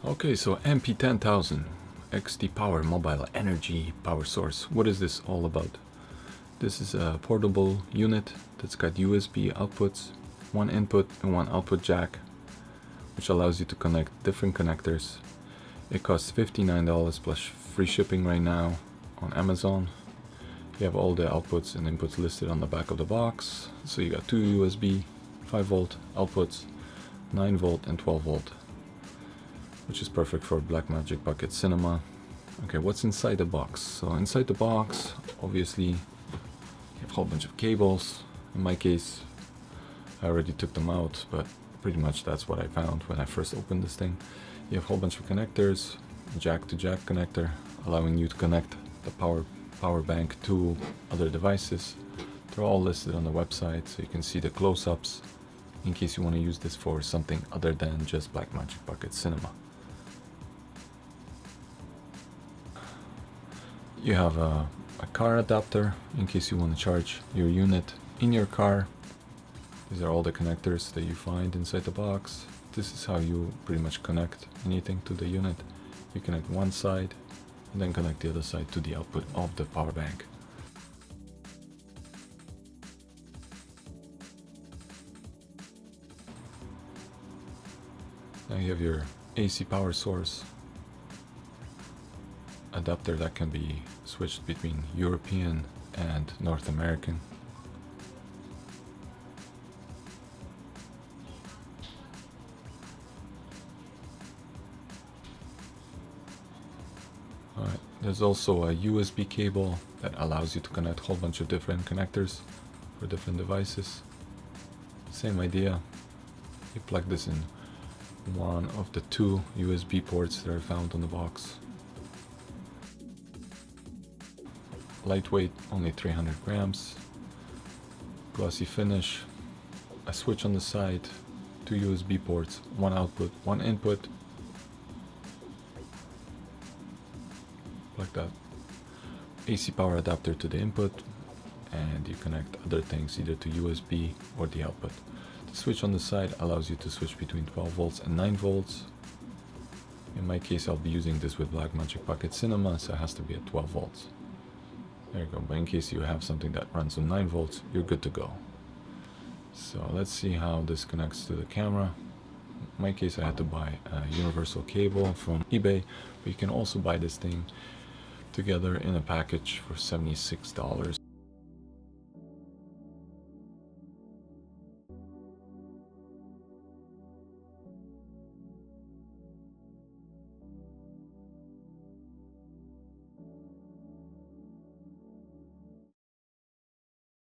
Okay, so MP-10000 XT Power Mobile Energy Power Source. What is this all about? This is a portable unit that's got USB outputs, one input and one output jack, which allows you to connect different connectors. It costs $59 plus free shipping right now on Amazon. You have all the outputs and inputs listed on the back of the box. So you got two USB 5-volt outputs, 9-volt and 12-volt, which is perfect for Blackmagic Bucket Cinema. Okay, what's inside the box? So inside the box, obviously, you have a whole bunch of cables. In my case, I already took them out, but pretty much that's what I found when I first opened this thing. You have a whole bunch of connectors, jack to jack connector, allowing you to connect the power bank to other devices. They're all listed on the website, so you can see the close-ups in case you want to use this for something other than just Blackmagic Bucket Cinema. You have a car adapter in case you want to charge your unit in your car. These are all the connectors that you find inside the box. This is how you pretty much connect anything to the unit. You connect one side and then connect the other side to the output of the power bank. Now you have your AC power source adapter that can be switched between European and North American. Alright, there's also a USB cable that allows you to connect a whole bunch of different connectors for different devices. Same idea. You plug this in one of the two USB ports that are found on the box. Lightweight, only 300 grams. Glossy finish. A switch on the side, two USB ports, one output, one input. Like that. AC power adapter to the input, and you connect other things either to USB or the output. The switch on the side allows you to switch between 12 volts and 9 volts. In my case, I'll be using this with Blackmagic Bucket Cinema, so it has to be at 12 volts. There you go, but in case you have something that runs on 9 volts, you're good to go. So let's see how this connects to the camera. In my case, I had to buy a universal cable from eBay, but you can also buy this thing together in a package for $76.